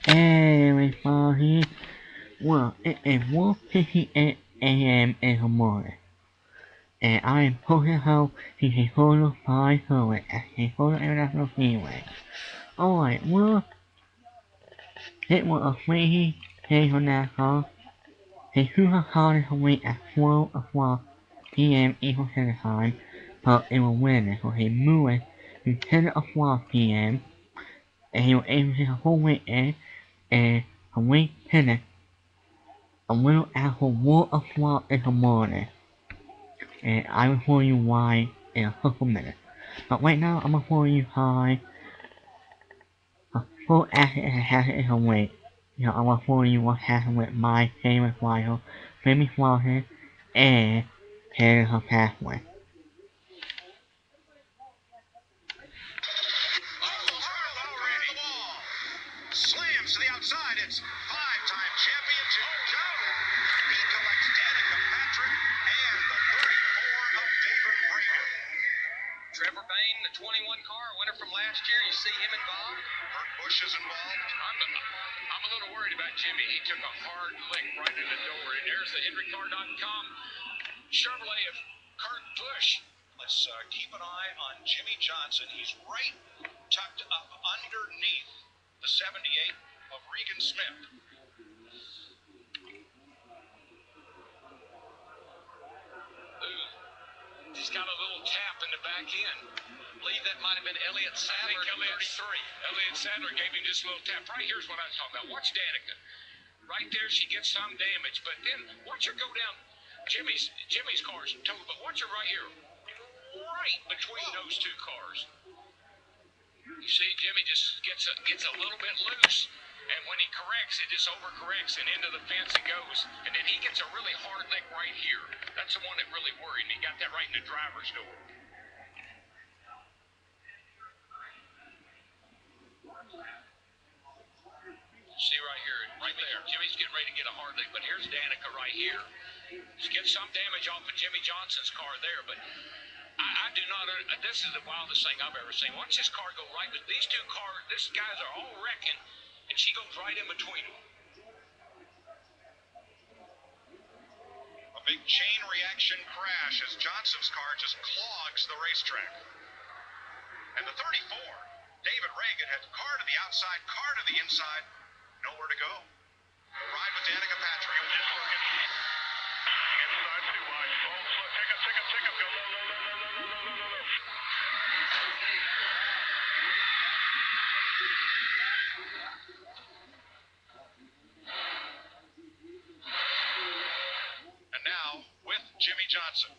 Everybody, well, it is 1:58 a.m. in the morning, and I am pulling home to the Daytona 500 at the Daytona International Freeway. Alright, well, it was a crazy day for NASCAR. They should have started the race at 12 o'clock p.m. Eastern Standard Time, but it was winter, so they moved it to 10 o'clock p.m. and he was able to get a whole weekend, and the race finished a little after 1 o'clock in the morning. And I will show you why in a couple minutes. But right now, I'm gonna show you how a full accident happened in the race. You know, I'm gonna show you what happened with my favorite rival, Jimmie Johnson, and Taylor her pathway. Slams to the outside. It's five-time champion Jimmie Johnson. He collects Danica Patrick and the 34 of David Reagan. Trevor Bayne, the 21 car winner from last year. You see him involved? Kurt Busch is involved. I'm a little worried about Jimmie. He took a hard lick right in the door. And there's the HenryCar.com Chevrolet of Kurt Busch. Let's keep an eye on Jimmie Johnson. He's right tucked up underneath the 78 of Regan Smith. Ooh, he's got a little tap in the back end. I believe that might have been Elliott Sadler, 33. Elliott Sadler gave him just a little tap. Right here's what I'm talking about. Watch Danica. Right there, she gets some damage, but then watch her go down. Jimmie's car's total, but watch her right here. Right between those two cars. You see, Jimmie just gets a little bit loose, and when he corrects, it just overcorrects, and into the fence it goes. And then he gets a really hard lick right here. That's the one that really worried me. He got that right in the driver's door. See right here, right there. Jimmie's getting ready to get a hard lick, but here's Danica right here. She gets some damage off of Jimmie Johnson's car there, but I do not. This is the wildest thing I've ever seen. Watch this car go right, but these two cars, these guys are all wrecking, and she goes right in between them. A big chain reaction crash as Johnson's car just clogs the racetrack. And the 34, David Reagan, had car to the outside, car to the inside, nowhere to go. Ride with Danica Patrick. Inside too wide. Take up. Go low. And now, with Jimmie Johnson.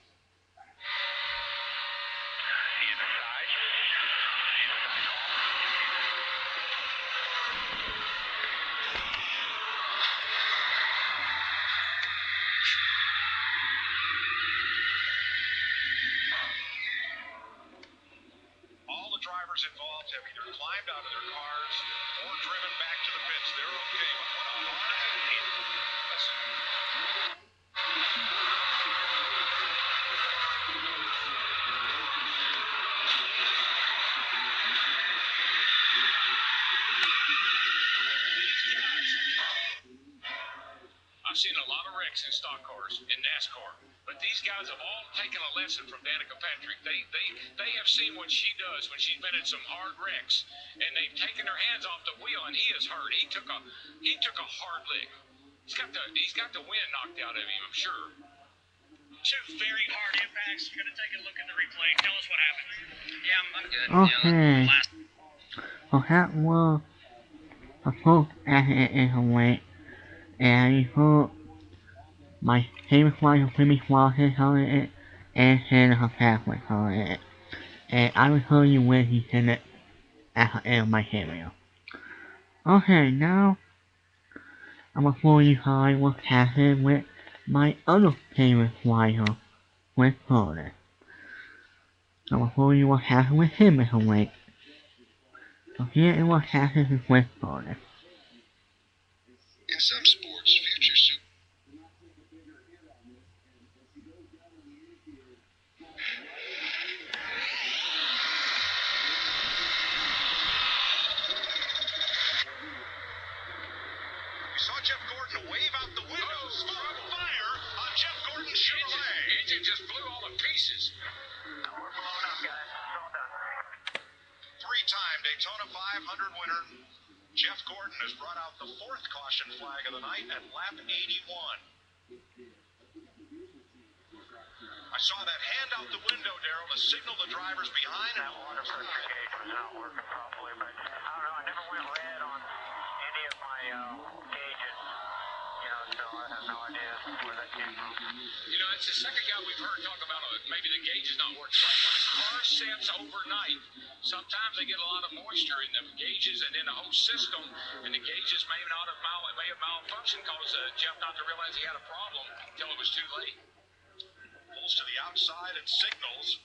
He's inside. All the drivers involved have either climbed out of their cars or driven back to the pits. They're okay, but what a hard hit. Listen. I've seen a lot of wrecks in stock cars in NASCAR, but these guys have all taken a lesson from Danica Patrick. They have seen what she does when she's been in some hard wrecks, and they've taken their hands off the wheel, and he is hurt. He took a hard lick. He's got the wind knocked out of him, I'm sure. Two very hard impacts. We're gonna take a look at the replay. Tell us what happened. Yeah, I'm good. Okay. Well, that was a full accident in the race, and you heard my favorite rival, Jimmie Johnson, calling it, and Taylor her pathway calling it. And I will tell you when he said it at the end of my video. Okay, now I'm gonna show you how what's happening with my other favorite rival, with Jordan. I'm gonna show you what happened with him in the race. So here is what happened with Jordan. In some sports, future super. Saw Jeff Gordon wave out the window. Smoke fire on Jeff Gordon's Chevrolet. Engine just blew all to pieces. We're blowing up, guys. It's all done. Three-time Daytona 500 winner Jeff Gordon has brought out the fourth caution flag of the night at lap 81. I saw that hand out the window, Darrell, to signal the drivers behind. That water pressure gauge was not working properly, but I don't know. I never went red on any of my gauges, so I have no idea where that came from. It's the second guy we've heard talk about maybe the gauge is not working right. When a car sets overnight, sometimes they get a lot of moisture in the gauges and in the whole system, and the gauges may have malfunctioned, cause Jeff not to realize he had a problem until it was too late. Pulls to the outside and signals.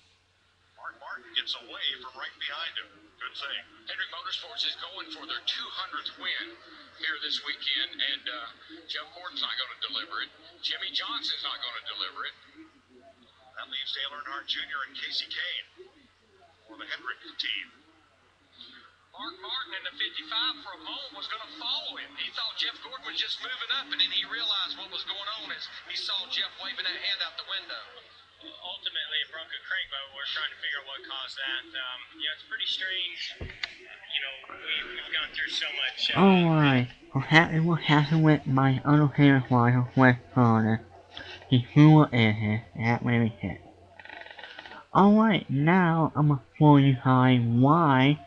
Mark Martin gets away from right behind him. Good thing. Hendrick Motorsports is going for their 200th win here this weekend, and Jeff Gordon's not going to deliver it. Jimmie Johnson's not going to deliver it. That leaves Dale Earnhardt Jr. and Casey Kane for the Hendrick team. Mark Martin in the 55 for a moment was going to follow him. He thought Jeff Gordon was just moving up, and then he realized what was going on as he saw Jeff waving that hand out the window. Ultimately, it broke a crank, but we're trying to figure out what caused that. It's pretty strange. We've gone through so much. Alright, what happened with my other favorite rider, West Florida? He flew in here, that made me hit. Alright, now I'm gonna show you guys why,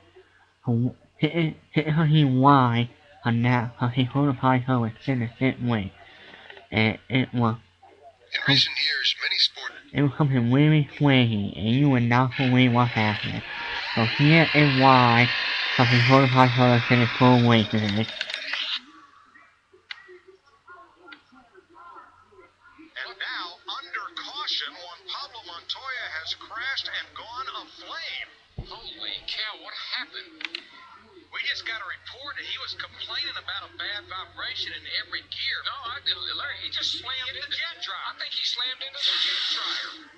why on that, because he told the pilot was in the same way. And it was. In recent years, many sports. It was something really crazy, and you would not believe what happened. So here is why something told the pilot was in the full way today. And now, under caution, Juan Pablo Montoya has crashed and gone aflame. Holy cow, what happened? We just got a report that he was complaining about a bad vibration in every gear. No, Larry, he just slammed into the jet dryer. I think he slammed into the jet dryer.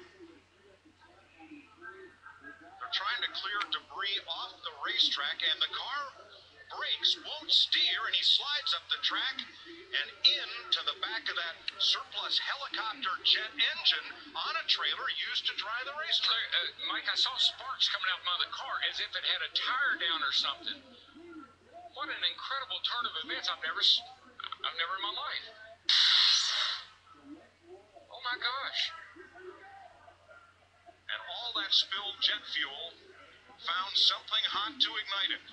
They're trying to clear debris off the racetrack, and the car brakes, won't steer, and he slides up the track and into the back of that surplus helicopter jet engine on a trailer used to dry the racetrack. Mike, I saw sparks coming out from the car as if it had a tire down or something. What an incredible turn of events I've never in my life. Oh my gosh. And all that spilled jet fuel found something hot to ignite it.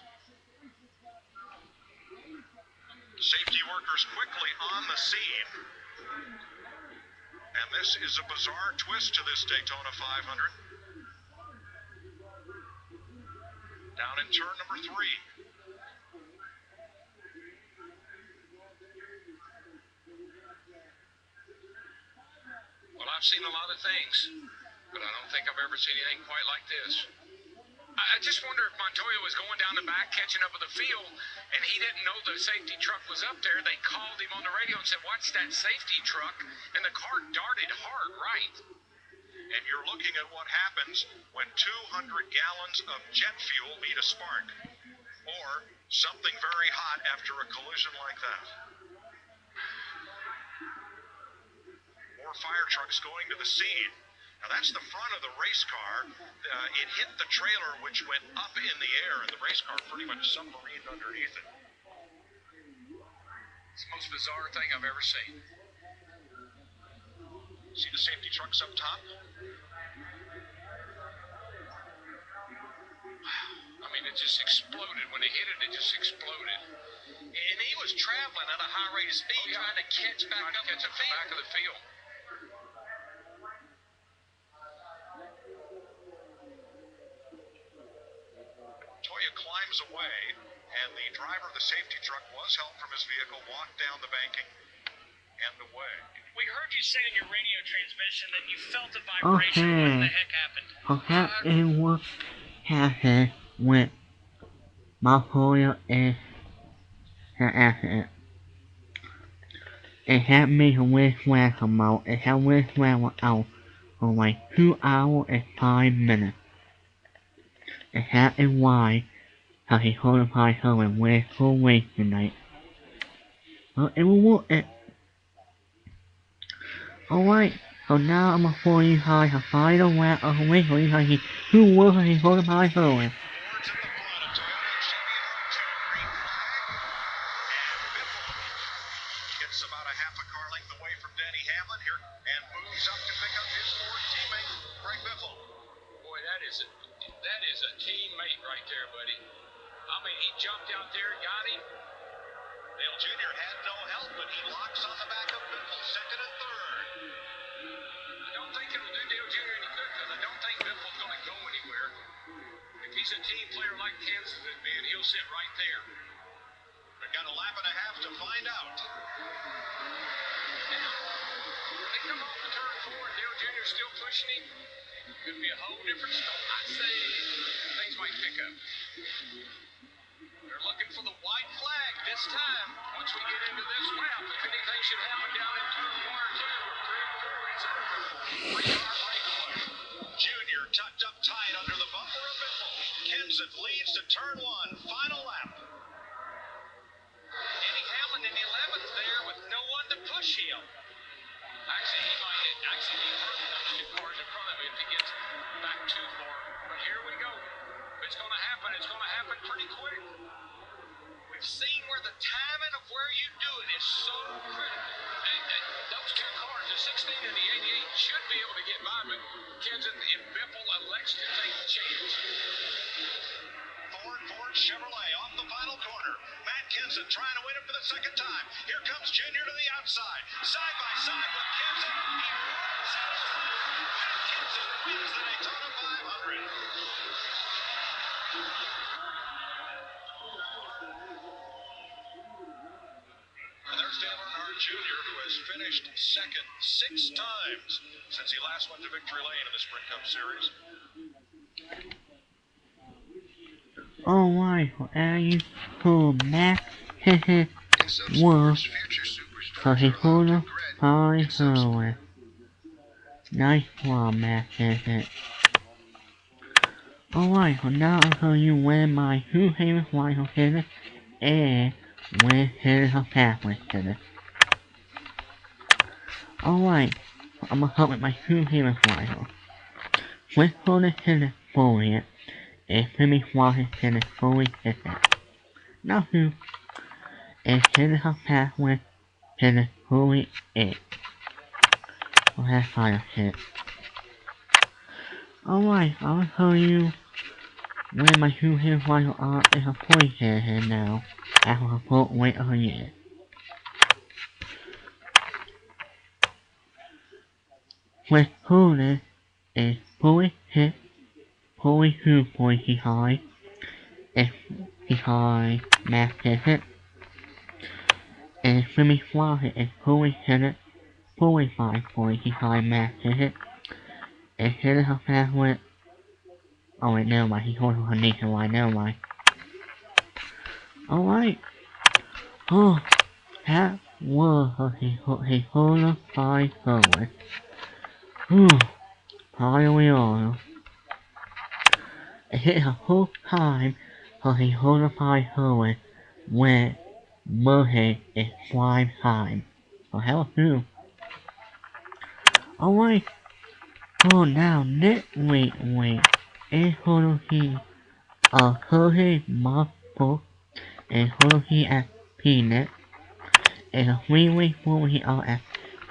Safety workers quickly on the scene. And this is a bizarre twist to this Daytona 500. Down in turn number 3. Well, I've seen a lot of things, but I don't think I've ever seen anything quite like this. I just wonder if Montoya was going down the back, catching up with the field, and he didn't know the safety truck was up there. They called him on the radio and said, "Watch that safety truck," and the car darted hard right. And you're looking at what happens when 200 gallons of jet fuel meet a spark, or something very hot after a collision like that. More fire trucks going to the scene. Now that's the front of the race car. It hit the trailer, which went up in the air, and the race car pretty much submarined underneath it. It's the most bizarre thing I've ever seen. See the safety trucks up top? I mean, it just exploded. When they hit it, it just exploded. And he was traveling at a high rate of speed, trying to catch back up at the back of the field. Montoya climbs away, and the driver of the safety truck was helped from his vehicle, walked down the banking and away. We heard you say in your radio transmission that you felt a vibration. What the heck happened? Okay, it was happened with Montoya and her accident. It had me a wind flag come out. It had wind flag out for like 2 hours and 5 minutes. And that is why he told the pilot and we're full race tonight. It will work it. Alright, so now I'm gonna show you how to find a way of the way who will he hold the pie forward. Ford's at the front, a Toyota Chevy in row 2, green flag, and Biffle gets about a half a car length away from Denny Hamlin here and moves up to pick up his Ford teammate, Greg Biffle. Boy, that is a teammate right there, buddy. I mean, he jumped out there, got him. Dale Jr. had no help, but he locks on the back of Biffle, second and third. I don't think it'll do Dale Jr. any good because I don't think Biffle's going to go anywhere. If he's a team player like Kansas has been, he'll sit right there. We've got a lap and a half to find out. Now, when they come off the turn 4 and Dale Jr. still pushing him, could be a whole different story. I'd say things might pick up. They're looking for the white flag this time. Once we get into this lap, if anything should happen down in turn 1 or 2 or 3 or 4, it's over. 3-car breakaway. Junior tucked up tight under the bumper of Biffle. Kenseth leads to turn 1, final lap. Denny Hamlin in 11th there with no one to push him. Actually, he might be hurting those 2 cars in front of him if he gets back too far. But here we go. If it's going to happen, it's going to happen pretty quick. We've seen where the timing of where you do it is so critical. And those 2 cars, the 16 and the 88, should be able to get by, but Kenseth and Biffle elects to take the chance. Ford Chevrolet off the final corner. Matt Kenseth trying to win it for the second time. Here comes Junior to the outside. Side by side with Kenseth. He runs out. Matt Kenseth wins the Daytona 500. And there's Dale Earnhardt Jr., who has finished second 6 times since he last went to victory lane in the Sprint Cup Series. Alright, so you who Matt was so he hold the pie forward. Nice one, Matt. Alright, so now I'll tell you where my 2 favorite rifles is and where his pathway is. Alright, so I'm gonna start with my 2 favorite rifles. First for the hidden foliage is Jimmie Johnson hidden foliage system. Now 2 is hidden pathway hidden foliage 8. So that's fire shit. Alright, I'll tell you where my 2 favorite rifles are in a point here now. After a full wait of a year. With Holy is fully hit, fully 2 points behind, is behind Matt Kenseth, and Jimmie Johnson is fully hit, fully 5 points behind Matt Kenseth, and hitting her fast with, oh wait, never mind, he's holding her nationwide, never mind. Alright. Oh, that was a whole 5 forward. Finally on. It hit a whole time for a whole 5 forward when Murray is flying time. So hell too. Alright. Oh now wait. And hold he Jorge Marco and hold he at Peanut. And a 3-way forward he out at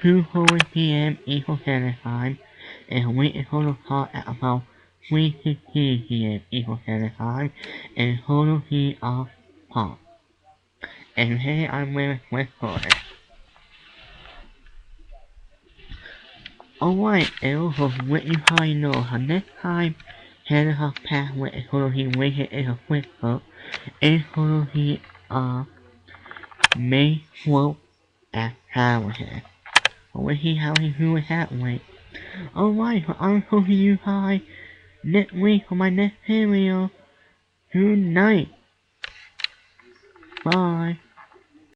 2:40 p.m. Eastern Standard Time. And waiting for the car at about 3:15 p.m. Eastern Standard Time. And hold he off pop. And here I'm with Westport. Alright, it was let you how you know how next time headed her path with a hold he waited in a quick hook. And hold he may float at Howard. When he how he do it that way. Alright, so I'm hoping you guys next week for my next video. Good night. Bye.